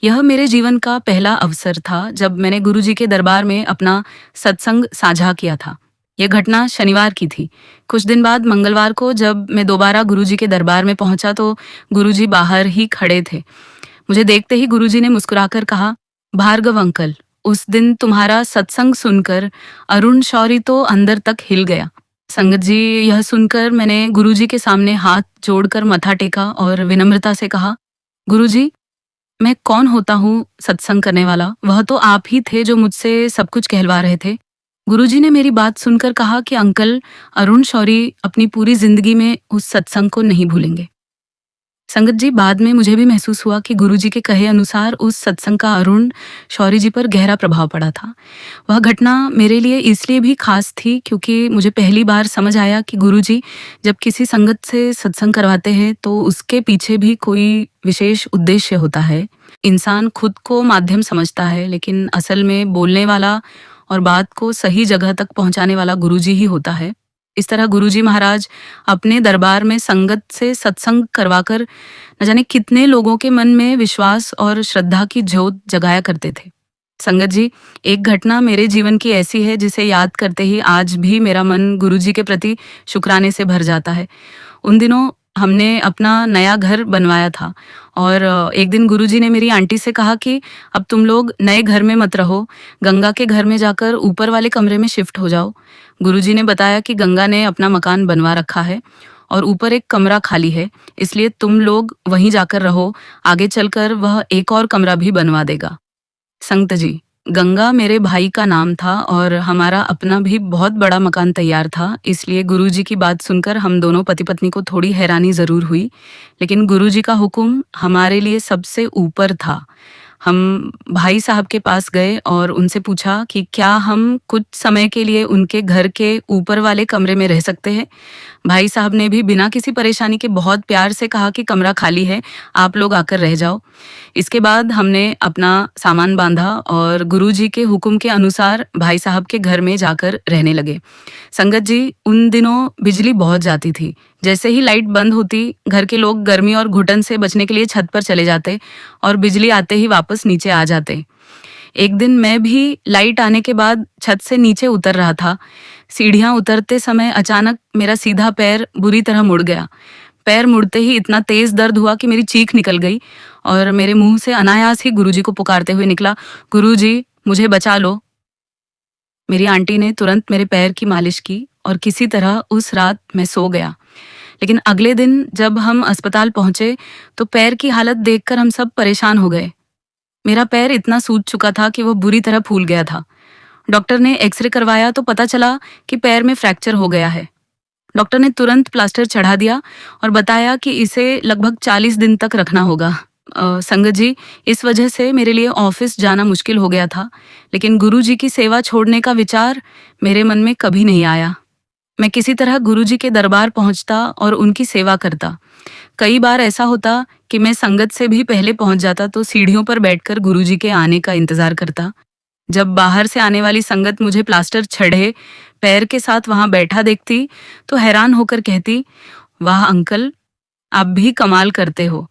यह मेरे जीवन का पहला अवसर था जब मैंने गुरुजी के दरबार में अपना सत्संग साझा किया था। यह घटना शनिवार की थी। कुछ दिन बाद मंगलवार को जब मैं दोबारा गुरुजी के दरबार में पहुंचा तो गुरुजी बाहर ही खड़े थे। मुझे देखते ही गुरुजी ने मुस्कुराकर कहा, भार्गव अंकल, उस दिन तुम्हारा सत्संग सुनकर अरुण शौरी तो अंदर तक हिल गया। संगत जी, यह सुनकर मैंने गुरुजी के सामने हाथ जोड़कर मथा टेका और विनम्रता से कहा, गुरुजी, मैं कौन होता हूँ सत्संग करने वाला? वह तो आप ही थे जो मुझसे सब कुछ कहलवा रहे थे। गुरुजी ने मेरी बात सुनकर कहा कि अंकल, अरुण शौरी अपनी पूरी जिंदगी में उस सत्संग को नहीं भूलेंगे। संगत जी, बाद में मुझे भी महसूस हुआ कि गुरुजी के कहे अनुसार उस सत्संग का अरुण शौरी जी पर गहरा प्रभाव पड़ा था। वह घटना मेरे लिए इसलिए भी खास थी क्योंकि मुझे पहली बार समझ आया कि गुरुजी जब किसी संगत से सत्संग करवाते हैं तो उसके पीछे भी कोई विशेष उद्देश्य होता है। इंसान खुद को माध्यम समझता है, लेकिन असल में बोलने वाला और बात को सही जगह तक पहुंचाने वाला गुरुजी ही होता है। इस तरह गुरुजी महाराज अपने दरबार में संगत से सत्संग करवाकर न जाने कितने लोगों के मन में विश्वास और श्रद्धा की ज्योत जगाया करते थे। संगत जी, एक घटना मेरे जीवन की ऐसी है जिसे याद करते ही आज भी मेरा मन गुरुजी के प्रति शुक्राने से भर जाता है। उन दिनों हमने अपना नया घर बनवाया था और एक दिन गुरुजी ने मेरी आंटी से कहा कि अब तुम लोग नए घर में मत रहो, गंगा के घर में जाकर ऊपर वाले कमरे में शिफ्ट हो जाओ। गुरुजी ने बताया कि गंगा ने अपना मकान बनवा रखा है और ऊपर एक कमरा खाली है, इसलिए तुम लोग वहीं जाकर रहो, आगे चलकर वह एक और कमरा भी बनवा देगा। संगत जी, गंगा मेरे भाई का नाम था और हमारा अपना भी बहुत बड़ा मकान तैयार था, इसलिए गुरुजी की बात सुनकर हम दोनों पति पत्नी को थोड़ी हैरानी जरूर हुई, लेकिन गुरुजी का हुक्म हमारे लिए सबसे ऊपर था। हम भाई साहब के पास गए और उनसे पूछा कि क्या हम कुछ समय के लिए उनके घर के ऊपर वाले कमरे में रह सकते हैं। भाई साहब ने भी बिना किसी परेशानी के बहुत प्यार से कहा कि कमरा खाली है, आप लोग आकर रह जाओ। इसके बाद हमने अपना सामान बांधा और गुरुजी के हुक्म के अनुसार भाई साहब के घर में जाकर रहने लगे। संगत जी, उन दिनों बिजली बहुत जाती थी। जैसे ही लाइट बंद होती, घर के लोग गर्मी और घुटन से बचने के लिए छत पर चले जाते और बिजली आते ही वापस नीचे आ जाते। एक दिन मैं भी लाइट आने के बाद छत से नीचे उतर रहा था। सीढ़ियां उतरते समय अचानक मेरा सीधा पैर बुरी तरह मुड़ गया। पैर मुड़ते ही इतना तेज दर्द हुआ कि मेरी चीख निकल गई और मेरे मुंह से अनायास ही गुरुजी को पुकारते हुए निकला, गुरुजी, मुझे बचा लो। मेरी आंटी ने तुरंत मेरे पैर की मालिश की और किसी तरह उस रात मैं सो गया। लेकिन अगले दिन जब हम अस्पताल पहुंचे तो पैर की हालत देखकर हम सब परेशान हो गए। मेरा पैर इतना सूज चुका था कि वह बुरी तरह फूल गया था। डॉक्टर ने एक्सरे करवाया तो पता चला कि पैर में फ्रैक्चर हो गया है। डॉक्टर ने तुरंत प्लास्टर चढ़ा दिया और बताया कि इसे लगभग 40 दिन तक रखना होगा। संगत जी, इस वजह से मेरे लिए ऑफिस जाना मुश्किल हो गया था, लेकिन गुरुजी की सेवा छोड़ने का विचार मेरे मन में कभी नहीं आया। मैं किसी तरह गुरुजी के दरबार पहुंचता और उनकी सेवा करता। कई बार ऐसा होता कि मैं संगत से भी पहले पहुंच जाता तो सीढ़ियों पर बैठकर गुरुजी के आने का इंतजार करता। जब बाहर से आने वाली संगत मुझे प्लास्टर चढ़े पैर के साथ वहां बैठा देखती तो हैरान होकर कहती, वाह अंकल, आप भी कमाल करते हो।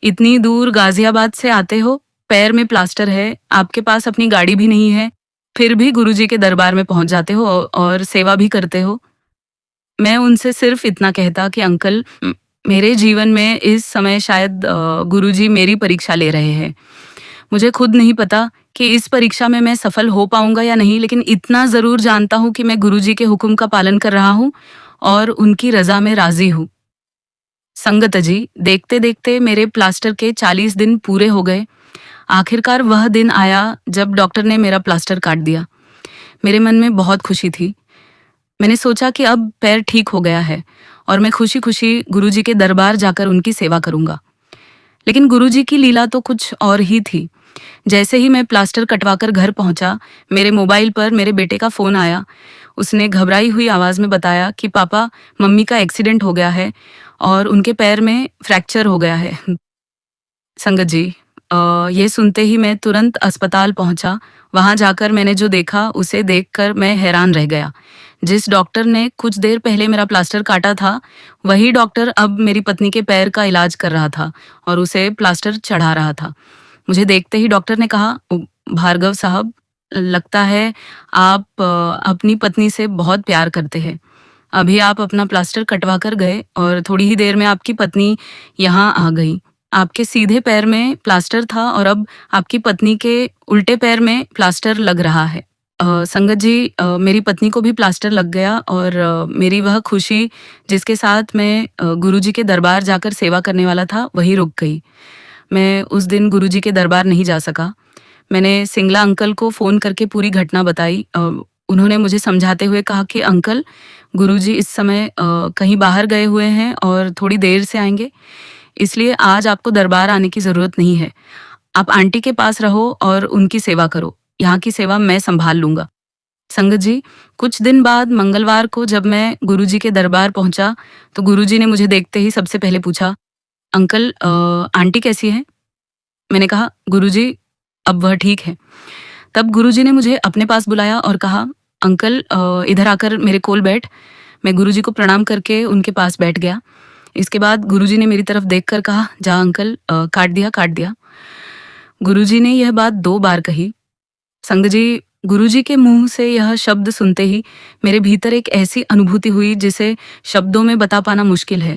इतनी दूर गाजियाबाद से आते हो, पैर में प्लास्टर है, आपके पास अपनी गाड़ी भी नहीं है, फिर भी गुरुजी के दरबार में पहुंच जाते हो और सेवा भी करते हो। मैं उनसे सिर्फ इतना कहता कि अंकल, मेरे जीवन में इस समय शायद गुरुजी मेरी परीक्षा ले रहे हैं। मुझे खुद नहीं पता कि इस परीक्षा में मैं सफल हो पाऊंगा या नहीं, लेकिन इतना ज़रूर जानता हूँ कि मैं गुरुजी के हुक्म का पालन कर रहा हूँ और उनकी रज़ा में राज़ी हूँ। संगत जी, देखते देखते मेरे प्लास्टर के 40 दिन पूरे हो गए। आखिरकार वह दिन आया जब डॉक्टर ने मेरा प्लास्टर काट दिया। मेरे मन में बहुत खुशी थी। मैंने सोचा कि अब पैर ठीक हो गया है और मैं खुशी खुशी गुरुजी के दरबार जाकर उनकी सेवा करूंगा। लेकिन गुरुजी की लीला तो कुछ और ही थी। जैसे ही मैं प्लास्टर कटवाकर घर पहुंचा, मेरे मोबाइल पर मेरे बेटे का फोन आया। उसने घबराई हुई आवाज में बताया कि पापा, मम्मी का एक्सीडेंट हो गया है और उनके पैर में फ्रैक्चर हो गया है। संगत जी, ये सुनते ही मैं तुरंत अस्पताल पहुंचा। वहां जाकर मैंने जो देखा उसे देखकर मैं हैरान रह गया। जिस डॉक्टर ने कुछ देर पहले मेरा प्लास्टर काटा था, वही डॉक्टर अब मेरी पत्नी के पैर का इलाज कर रहा था और उसे प्लास्टर चढ़ा रहा था। मुझे देखते ही डॉक्टर ने कहा, भार्गव साहब, लगता है आप अपनी पत्नी से बहुत प्यार करते हैं। अभी आप अपना प्लास्टर कटवा कर गए और थोड़ी ही देर में आपकी पत्नी यहाँ आ गई। आपके सीधे पैर में प्लास्टर था और अब आपकी पत्नी के उल्टे पैर में प्लास्टर लग रहा है। संगत जी, मेरी पत्नी को भी प्लास्टर लग गया और मेरी वह खुशी जिसके साथ मैं गुरुजी के दरबार जाकर सेवा करने वाला था, वही रुक गई। मैं उस दिन गुरुजी के दरबार नहीं जा सका। मैंने सिंगला अंकल को फ़ोन करके पूरी घटना बताई। उन्होंने मुझे समझाते हुए कहा कि अंकल, गुरुजी इस समय कहीं बाहर गए हुए हैं और थोड़ी देर से आएंगे, इसलिए आज आपको दरबार आने की ज़रूरत नहीं है। आप आंटी के पास रहो और उनकी सेवा करो। यहाँ की सेवा मैं संभाल लूँगा। संगत जी, कुछ दिन बाद मंगलवार को जब मैं गुरुजी के दरबार पहुँचा, तो गुरुजी ने मुझे देखते ही सबसे पहले पूछा, अंकल, आंटी कैसी है? मैंने कहा, गुरुजी, अब वह ठीक है। तब गुरुजी ने मुझे अपने पास बुलाया और कहा, अंकल, इधर आकर मेरे कोल बैठ। मैं गुरुजी को प्रणाम करके उनके पास बैठ गया। इसके बाद गुरुजी ने मेरी तरफ देखकर कहा, जा अंकल, काट दिया काट दिया। गुरुजी ने यह बात 2 बार कही। संगत जी, गुरुजी के मुंह से यह शब्द सुनते ही मेरे भीतर एक ऐसी अनुभूति हुई जिसे शब्दों में बता पाना मुश्किल है।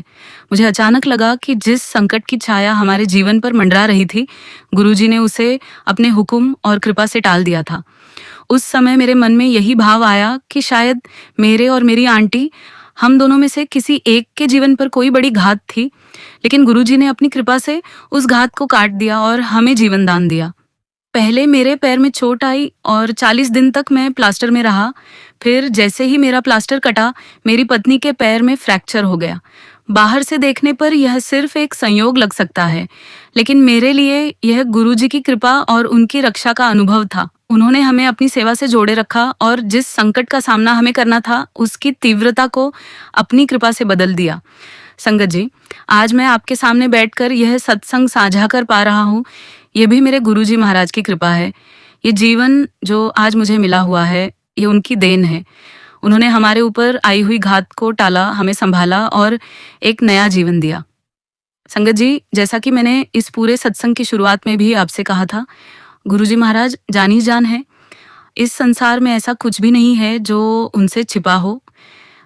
मुझे अचानक लगा कि जिस संकट की छाया हमारे जीवन पर मंडरा रही थी, गुरुजी ने उसे अपने हुक्म और कृपा से टाल दिया था। उस समय मेरे मन में यही भाव आया कि शायद मेरे और मेरी आंटी, हम दोनों में से किसी एक के जीवन पर कोई बड़ी घात थी, लेकिन गुरुजी ने अपनी कृपा से उस घात को काट दिया और हमें जीवन दान दिया। पहले मेरे पैर में चोट आई और 40 दिन तक मैं प्लास्टर में रहा। फिर जैसे ही मेरा प्लास्टर कटा, मेरी पत्नी के पैर में फ्रैक्चर हो गया। बाहर से देखने पर यह सिर्फ एक संयोग लग सकता है, लेकिन मेरे लिए यह गुरुजी की कृपा और उनकी रक्षा का अनुभव था। उन्होंने हमें अपनी सेवा से जोड़े रखा और जिस संकट का सामना हमें करना था, उसकी तीव्रता को अपनी कृपा से बदल दिया। संगत जी, आज मैं आपके सामने बैठकर यह सत्संग साझा कर पा रहा हूँ, ये भी मेरे गुरुजी महाराज की कृपा है। ये जीवन जो आज मुझे मिला हुआ है, ये उनकी देन है। उन्होंने हमारे ऊपर आई हुई घात को टाला, हमें संभाला और एक नया जीवन दिया। संगत जी, जैसा कि मैंने इस पूरे सत्संग की शुरुआत में भी आपसे कहा था, गुरुजी महाराज जान ही जान है। इस संसार में ऐसा कुछ भी नहीं है जो उनसे छिपा हो।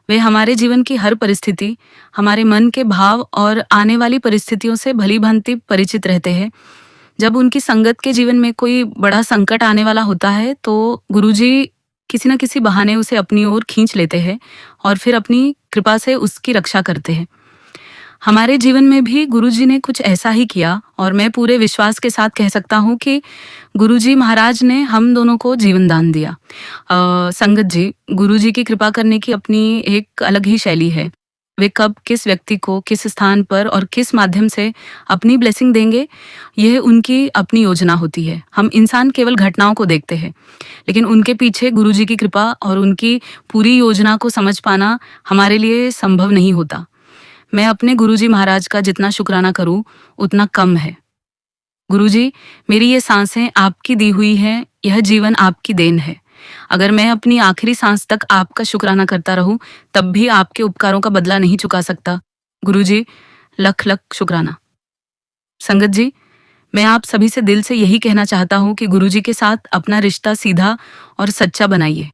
वे हमारे जीवन की हर परिस्थिति, हमारे मन के भाव और आने वाली परिस्थितियों से भली भांति परिचित रहते हैं। जब उनकी संगत के जीवन में कोई बड़ा संकट आने वाला होता है, तो गुरुजी किसी न किसी बहाने उसे अपनी ओर खींच लेते हैं और फिर अपनी कृपा से उसकी रक्षा करते हैं। हमारे जीवन में भी गुरुजी ने कुछ ऐसा ही किया और मैं पूरे विश्वास के साथ कह सकता हूँ कि गुरुजी महाराज ने हम दोनों को जीवन दान दिया। संगत जी, गुरुजी की कृपा करने की अपनी एक अलग ही शैली है। वे कब किस व्यक्ति को किस स्थान पर और किस माध्यम से अपनी ब्लेसिंग देंगे, यह उनकी अपनी योजना होती है। हम इंसान केवल घटनाओं को देखते हैं, लेकिन उनके पीछे गुरुजी की कृपा और उनकी पूरी योजना को समझ पाना हमारे लिए संभव नहीं होता। मैं अपने गुरुजी महाराज का जितना शुक्राना करूं, उतना कम है। गुरुजी, मेरी ये सांसें आपकी दी हुई हैं, यह जीवन आपकी देन है। अगर मैं अपनी आखिरी सांस तक आपका शुक्राना करता रहूं, तब भी आपके उपकारों का बदला नहीं चुका सकता। गुरुजी, लख लख शुक्राना। संगत जी, मैं आप सभी से दिल से यही कहना चाहता हूं कि गुरुजी के साथ अपना रिश्ता सीधा और सच्चा बनाइए।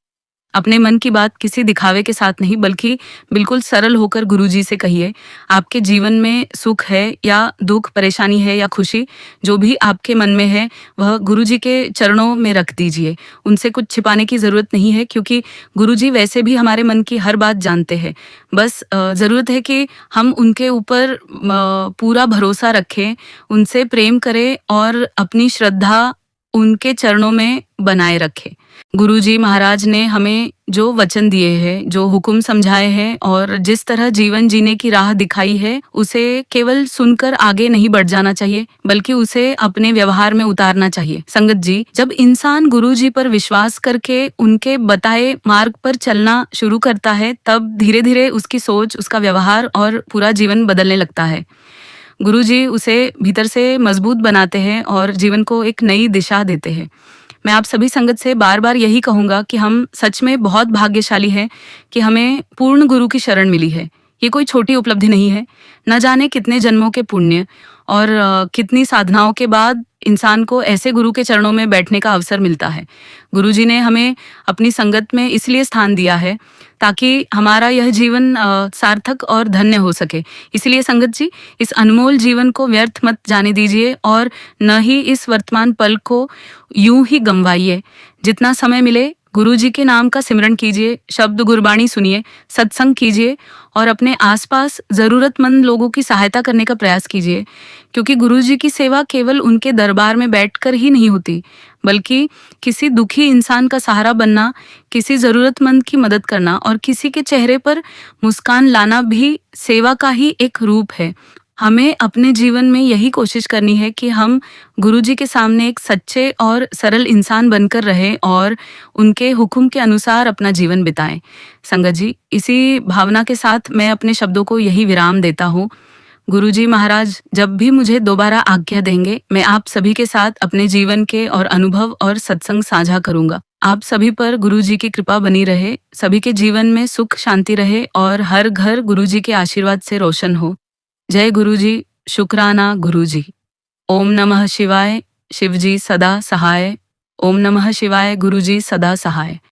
अपने मन की बात किसी दिखावे के साथ नहीं बल्कि बिल्कुल सरल होकर गुरुजी से कहिए। आपके जीवन में सुख है या दुख, परेशानी है या खुशी, जो भी आपके मन में है वह गुरुजी के चरणों में रख दीजिए। उनसे कुछ छिपाने की ज़रूरत नहीं है, क्योंकि गुरुजी वैसे भी हमारे मन की हर बात जानते हैं। बस ज़रूरत है कि हम उनके ऊपर पूरा भरोसा रखें, उनसे प्रेम करें और अपनी श्रद्धा उनके चरणों में बनाए रखें। गुरुजी महाराज ने हमें जो वचन दिए हैं, जो हुक्म समझाए हैं और जिस तरह जीवन जीने की राह दिखाई है, उसे केवल सुनकर आगे नहीं बढ़ जाना चाहिए बल्कि उसे अपने व्यवहार में उतारना चाहिए। संगत जी, जब इंसान गुरुजी पर विश्वास करके उनके बताए मार्ग पर चलना शुरू करता है, तब धीरे धीरे उसकी सोच, उसका व्यवहार और पूरा जीवन बदलने लगता है। गुरुजी उसे भीतर से मजबूत बनाते हैं और जीवन को एक नई दिशा देते हैं। मैं आप सभी संगत से बार बार यही कहूँगा कि हम सच में बहुत भाग्यशाली हैं कि हमें पूर्ण गुरु की शरण मिली है। ये कोई छोटी उपलब्धि नहीं है। न जाने कितने जन्मों के पुण्य और कितनी साधनाओं के बाद इंसान को ऐसे गुरु के चरणों में बैठने का अवसर मिलता है। गुरुजी ने हमें अपनी संगत में इसलिए स्थान दिया है ताकि हमारा यह जीवन सार्थक और धन्य हो सके। इसलिए संगत जी, इस अनमोल जीवन को व्यर्थ मत जाने दीजिए और न ही इस वर्तमान पल को यूं ही गंवाइए। जितना समय मिले गुरुजी के नाम का सिमरन कीजिए, शब्द गुरबाणी सुनिए, सत्संग कीजिए और अपने आसपास ज़रूरतमंद लोगों की सहायता करने का प्रयास कीजिए, क्योंकि गुरुजी की सेवा केवल उनके दरबार में बैठकर ही नहीं होती, बल्कि किसी दुखी इंसान का सहारा बनना, किसी ज़रूरतमंद की मदद करना और किसी के चेहरे पर मुस्कान लाना भी सेवा का ही एक रूप है। हमें अपने जीवन में यही कोशिश करनी है कि हम गुरुजी के सामने एक सच्चे और सरल इंसान बनकर रहें और उनके हुक्म के अनुसार अपना जीवन बिताएं। संगत जी, इसी भावना के साथ मैं अपने शब्दों को यही विराम देता हूँ। गुरुजी महाराज जब भी मुझे दोबारा आज्ञा देंगे, मैं आप सभी के साथ अपने जीवन के और अनुभव और सत्संग साझा करूंगा। आप सभी पर गुरुजी की कृपा बनी रहे, सभी के जीवन में सुख शांति रहे और हर घर गुरुजी के आशीर्वाद से रोशन हो। जय गुरुजी, शुक्राना गुरुजी। ओम नमः शिवाय, शिवजी सदा सहाय। ओम नमः शिवाय, गुरुजी सदा सहाय।